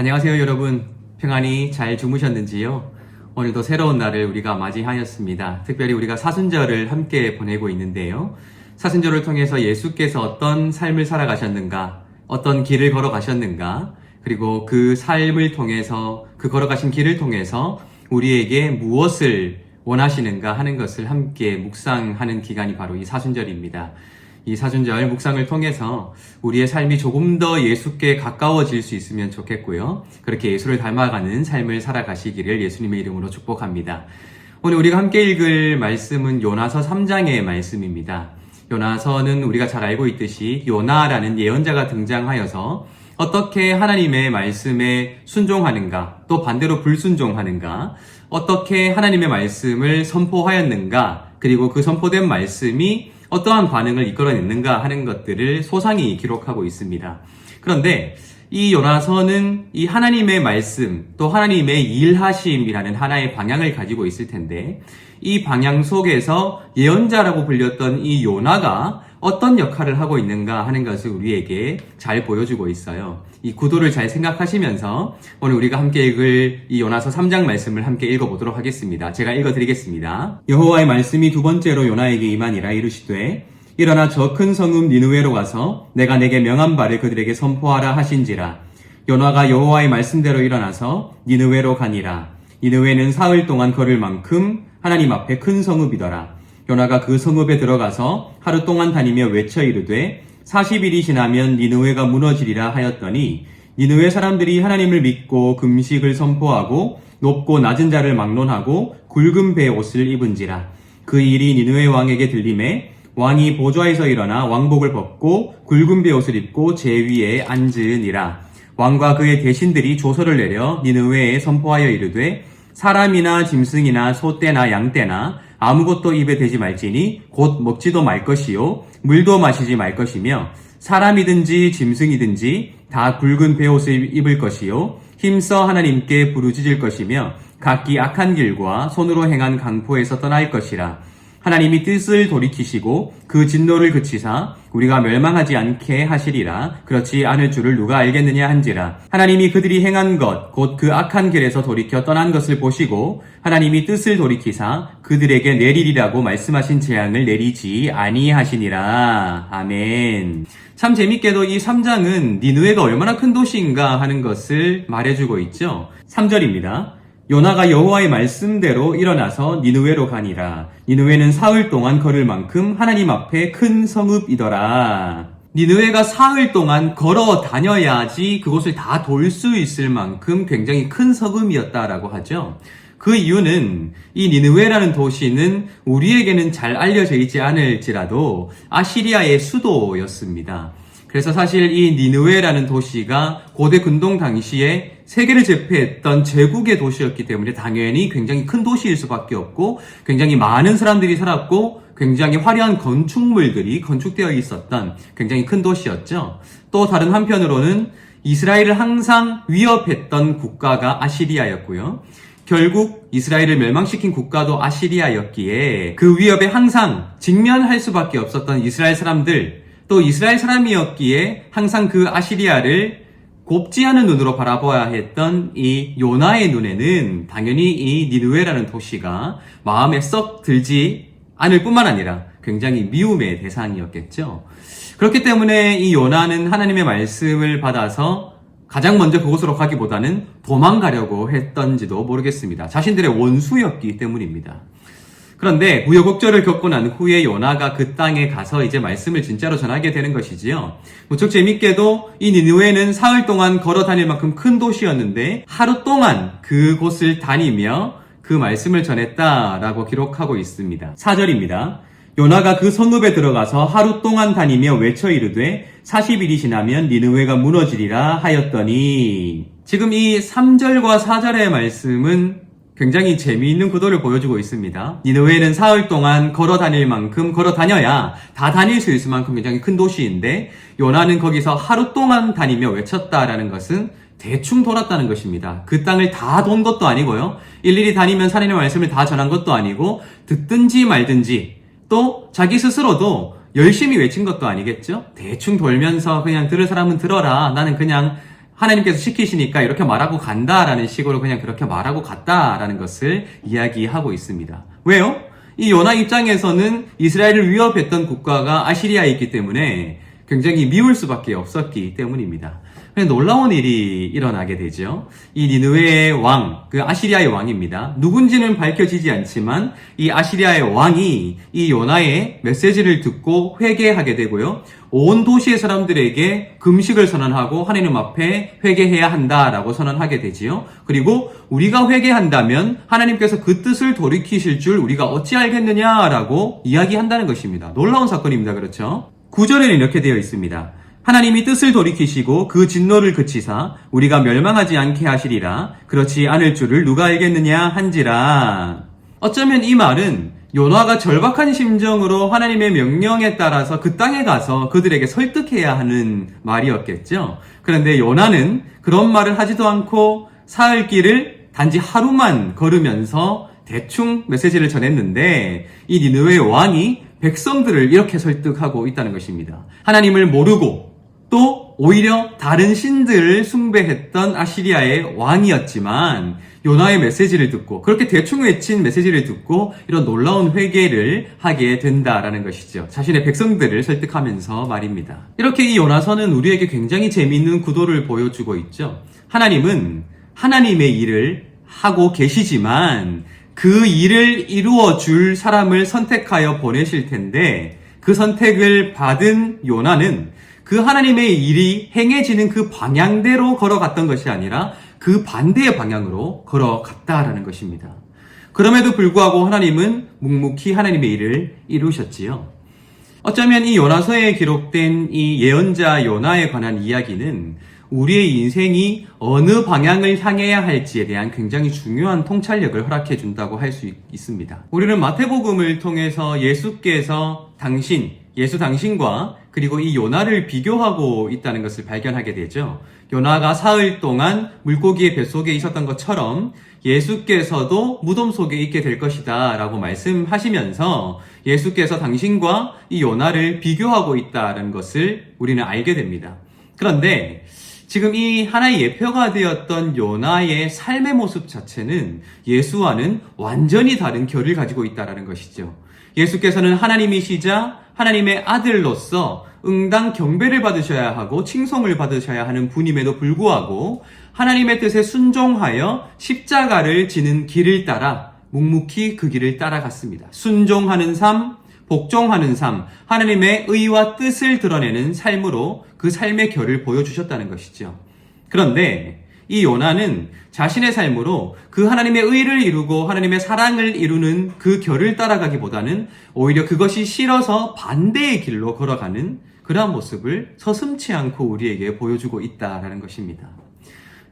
안녕하세요, 여러분. 평안히 잘 주무셨는지요? 오늘도 새로운 날을 우리가 맞이하였습니다. 특별히 우리가 사순절을 함께 보내고 있는데요. 사순절을 통해서 예수께서 어떤 삶을 살아가셨는가, 어떤 길을 걸어가셨는가, 그리고 그 삶을 통해서, 그 걸어가신 길을 통해서 우리에게 무엇을 원하시는가 하는 것을 함께 묵상하는 기간이 바로 이 사순절입니다. 이 사순절 묵상을 통해서 우리의 삶이 조금 더 예수께 가까워질 수 있으면 좋겠고요. 그렇게 예수를 닮아가는 삶을 살아가시기를 예수님의 이름으로 축복합니다. 오늘 우리가 함께 읽을 말씀은 요나서 3장의 말씀입니다. 요나서는 우리가 잘 알고 있듯이 요나라는 예언자가 등장하여서 어떻게 하나님의 말씀에 순종하는가, 또 반대로 불순종하는가, 어떻게 하나님의 말씀을 선포하였는가, 그리고 그 선포된 말씀이 어떠한 반응을 이끌어냈는가 하는 것들을 소상히 기록하고 있습니다. 그런데 이 요나서는 이 하나님의 말씀, 또 하나님의 일하심이라는 하나의 방향을 가지고 있을 텐데, 이 방향 속에서 예언자라고 불렸던 이 요나가 어떤 역할을 하고 있는가 하는 것을 우리에게 잘 보여주고 있어요. 이 구도를 잘 생각하시면서 오늘 우리가 함께 읽을 이 요나서 3장 말씀을 함께 읽어보도록 하겠습니다. 제가 읽어드리겠습니다. 여호와의 말씀이 두 번째로 요나에게 임하니라. 이르시되 일어나 저 큰 성읍 니느웨로 가서 내가 내게 명한 바를 그들에게 선포하라 하신지라. 요나가 여호와의 말씀대로 일어나서 니느웨로 가니라. 니느웨는 사흘 동안 걸을 만큼 하나님 앞에 큰 성읍이더라. 요나가 그 성읍에 들어가서 하루 동안 다니며 외쳐 이르되 40일이 지나면 니느웨가 무너지리라 하였더니 니느웨 사람들이 하나님을 믿고 금식을 선포하고 높고 낮은 자를 막론하고 굵은 배 옷을 입은지라. 그 일이 니느웨 왕에게 들림에 왕이 보좌에서 일어나 왕복을 벗고 굵은 배 옷을 입고 제 위에 앉으니라. 왕과 그의 대신들이 조서를 내려 니느웨에 선포하여 이르되 사람이나 짐승이나 소떼나 양떼나 아무것도 입에 대지 말지니 곧 먹지도 말 것이요 물도 마시지 말 것이며 사람이든지 짐승이든지 다 굵은 베옷을 입을 것이요 힘써 하나님께 부르짖을 것이며 각기 악한 길과 손으로 행한 강포에서 떠날 것이라. 하나님이 뜻을 돌이키시고 그 진노를 그치사 우리가 멸망하지 않게 하시리라. 그렇지 않을 줄을 누가 알겠느냐 한지라. 하나님이 그들이 행한 것 곧 그 악한 길에서 돌이켜 떠난 것을 보시고 하나님이 뜻을 돌이키사 그들에게 내리리라고 말씀하신 재앙을 내리지 아니하시니라. 아멘. 참 재밌게도 이 3장은 니느웨가 얼마나 큰 도시인가 하는 것을 말해주고 있죠. 3절입니다. 요나가 여호와의 말씀대로 일어나서 니느웨로 가니라. 니느웨는 사흘 동안 걸을 만큼 하나님 앞에 큰 성읍이더라. 니느웨가 사흘 동안 걸어 다녀야지 그곳을 다 돌 수 있을 만큼 굉장히 큰 성읍이었다라고 하죠. 그 이유는 이 니느웨라는 도시는 우리에게는 잘 알려져 있지 않을지라도 아시리아의 수도였습니다. 그래서 사실 이 니느웨라는 도시가 고대 근동 당시에 세계를 제패했던 제국의 도시였기 때문에 당연히 굉장히 큰 도시일 수밖에 없고 굉장히 많은 사람들이 살았고 굉장히 화려한 건축물들이 건축되어 있었던 굉장히 큰 도시였죠. 또 다른 한편으로는 이스라엘을 항상 위협했던 국가가 아시리아였고요. 결국 이스라엘을 멸망시킨 국가도 아시리아였기에 그 위협에 항상 직면할 수밖에 없었던 이스라엘 사람들, 또 이스라엘 사람이었기에 항상 그 아시리아를 곱지 않은 눈으로 바라봐야 했던 이 요나의 눈에는 당연히 이 니느웨라는 도시가 마음에 썩 들지 않을 뿐만 아니라 굉장히 미움의 대상이었겠죠. 그렇기 때문에 이 요나는 하나님의 말씀을 받아서 가장 먼저 그곳으로 가기보다는 도망가려고 했던지도 모르겠습니다. 자신들의 원수였기 때문입니다. 그런데 우여곡절을 겪고 난 후에 요나가 그 땅에 가서 이제 말씀을 진짜로 전하게 되는 것이지요. 무척 재밌게도 이 니느웨는 사흘 동안 걸어 다닐 만큼 큰 도시였는데 하루 동안 그곳을 다니며 그 말씀을 전했다라고 기록하고 있습니다. 4절입니다. 요나가 그 성읍에 들어가서 하루 동안 다니며 외쳐 이르되 40일이 지나면 니느웨가 무너지리라 하였더니, 지금 이 3절과 4절의 말씀은 굉장히 재미있는 구도를 보여주고 있습니다. 니느웨는 사흘 동안 걸어 다닐 만큼 걸어 다녀야 다 다닐 수 있을 만큼 굉장히 큰 도시인데 요나는 거기서 하루 동안 다니며 외쳤다라는 것은 대충 돌았다는 것입니다. 그 땅을 다 돈 것도 아니고요. 일일이 다니면서 하나님의 말씀을 다 전한 것도 아니고 듣든지 말든지 또 자기 스스로도 열심히 외친 것도 아니겠죠. 대충 돌면서 그냥 들을 사람은 들어라, 나는 그냥 하나님께서 시키시니까 이렇게 말하고 간다라는 식으로 그냥 그렇게 말하고 갔다라는 것을 이야기하고 있습니다. 왜요? 이 요나 입장에서는 이스라엘을 위협했던 국가가 아시리아이기 때문에 굉장히 미울 수밖에 없었기 때문입니다. 놀라운 일이 일어나게 되죠. 이 니느웨의 왕, 그 아시리아의 왕입니다. 누군지는 밝혀지지 않지만 이 아시리아의 왕이 이 요나의 메시지를 듣고 회개하게 되고요. 온 도시의 사람들에게 금식을 선언하고 하나님 앞에 회개해야 한다라고 선언하게 되지요. 그리고 우리가 회개한다면 하나님께서 그 뜻을 돌이키실 줄 우리가 어찌 알겠느냐라고 이야기한다는 것입니다. 놀라운 사건입니다. 그렇죠? 9절에는 이렇게 되어 있습니다. 하나님이 뜻을 돌이키시고 그 진노를 그치사 우리가 멸망하지 않게 하시리라. 그렇지 않을 줄을 누가 알겠느냐 한지라. 어쩌면 이 말은 요나가 절박한 심정으로 하나님의 명령에 따라서 그 땅에 가서 그들에게 설득해야 하는 말이었겠죠. 그런데 요나는 그런 말을 하지도 않고 사흘 길을 단지 하루만 걸으면서 대충 메시지를 전했는데 이 니느웨의 왕이 백성들을 이렇게 설득하고 있다는 것입니다. 하나님을 모르고 또 오히려 다른 신들을 숭배했던 아시리아의 왕이었지만 요나의 메시지를 듣고 그렇게 대충 외친 메시지를 듣고 이런 놀라운 회개를 하게 된다라는 것이죠. 자신의 백성들을 설득하면서 말입니다. 이렇게 이 요나서는 우리에게 굉장히 재미있는 구도를 보여주고 있죠. 하나님은 하나님의 일을 하고 계시지만 그 일을 이루어 줄 사람을 선택하여 보내실 텐데 그 선택을 받은 요나는 그 하나님의 일이 행해지는 그 방향대로 걸어갔던 것이 아니라 그 반대의 방향으로 걸어갔다라는 것입니다. 그럼에도 불구하고 하나님은 묵묵히 하나님의 일을 이루셨지요. 어쩌면 이 요나서에 기록된 이 예언자 요나에 관한 이야기는 우리의 인생이 어느 방향을 향해야 할지에 대한 굉장히 중요한 통찰력을 허락해 준다고 할 수 있습니다. 우리는 마태복음을 통해서 예수께서 예수 당신과 그리고 이 요나를 비교하고 있다는 것을 발견하게 되죠. 요나가 사흘 동안 물고기의 뱃속에 있었던 것처럼 예수께서도 무덤 속에 있게 될 것이다 라고 말씀하시면서 예수께서 당신과 이 요나를 비교하고 있다는 것을 우리는 알게 됩니다. 그런데 지금 이 하나의 예표가 되었던 요나의 삶의 모습 자체는 예수와는 완전히 다른 결을 가지고 있다는 것이죠. 예수께서는 하나님이시자 하나님의 아들로서 응당 경배를 받으셔야 하고 칭송을 받으셔야 하는 분임에도 불구하고 하나님의 뜻에 순종하여 십자가를 지는 길을 따라 묵묵히 그 길을 따라갔습니다. 순종하는 삶, 복종하는 삶, 하나님의 의와 뜻을 드러내는 삶으로 그 삶의 결을 보여주셨다는 것이죠. 그런데 이 요나는 자신의 삶으로 그 하나님의 의를 이루고 하나님의 사랑을 이루는 그 결을 따라가기보다는 오히려 그것이 싫어서 반대의 길로 걸어가는 그러한 모습을 서슴지 않고 우리에게 보여주고 있다는 것입니다.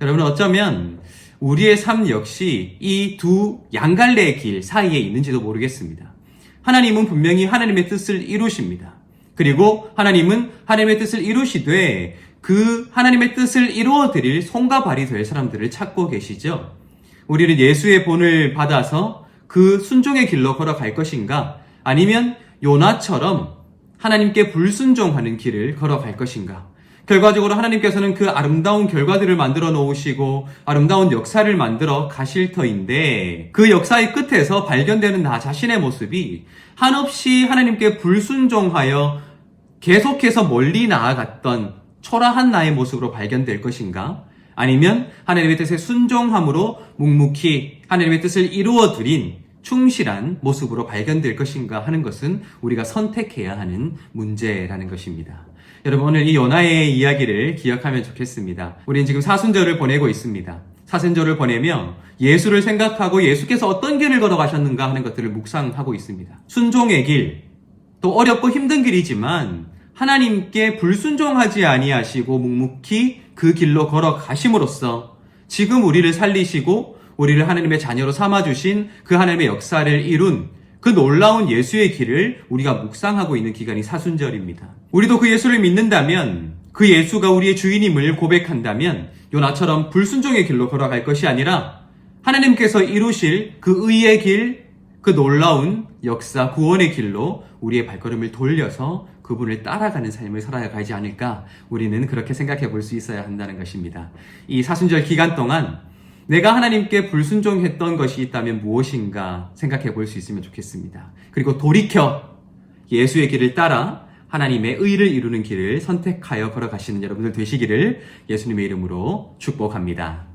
여러분, 어쩌면 우리의 삶 역시 이 두 양갈래의 길 사이에 있는지도 모르겠습니다. 하나님은 분명히 하나님의 뜻을 이루십니다. 그리고 하나님은 하나님의 뜻을 이루시되 그 하나님의 뜻을 이루어드릴 손과 발이 될 사람들을 찾고 계시죠. 우리는 예수의 본을 받아서 그 순종의 길로 걸어갈 것인가? 아니면 요나처럼 하나님께 불순종하는 길을 걸어갈 것인가? 결과적으로 하나님께서는 그 아름다운 결과들을 만들어 놓으시고 아름다운 역사를 만들어 가실 터인데 그 역사의 끝에서 발견되는 나 자신의 모습이 한없이 하나님께 불순종하여 계속해서 멀리 나아갔던 초라한 나의 모습으로 발견될 것인가? 아니면 하나님의 뜻에 순종함으로 묵묵히 하나님의 뜻을 이루어드린 충실한 모습으로 발견될 것인가 하는 것은 우리가 선택해야 하는 문제라는 것입니다. 여러분, 오늘 이 요나의 이야기를 기억하면 좋겠습니다. 우리는 지금 사순절을 보내고 있습니다. 사순절을 보내며 예수를 생각하고 예수께서 어떤 길을 걸어가셨는가 하는 것들을 묵상하고 있습니다. 순종의 길, 또 어렵고 힘든 길이지만 하나님께 불순종하지 아니하시고 묵묵히 그 길로 걸어가심으로써 지금 우리를 살리시고 우리를 하나님의 자녀로 삼아주신 그 하나님의 역사를 이룬 그 놀라운 예수의 길을 우리가 묵상하고 있는 기간이 사순절입니다. 우리도 그 예수를 믿는다면, 그 예수가 우리의 주인임을 고백한다면 요나처럼 불순종의 길로 걸어갈 것이 아니라 하나님께서 이루실 그 의의 길, 그 놀라운 역사, 구원의 길로 우리의 발걸음을 돌려서 그분을 따라가는 삶을 살아가지 않을까, 우리는 그렇게 생각해 볼 수 있어야 한다는 것입니다. 이 사순절 기간 동안 내가 하나님께 불순종했던 것이 있다면 무엇인가 생각해 볼 수 있으면 좋겠습니다. 그리고 돌이켜 예수의 길을 따라 하나님의 의를 이루는 길을 선택하여 걸어가시는 여러분들 되시기를 예수님의 이름으로 축복합니다.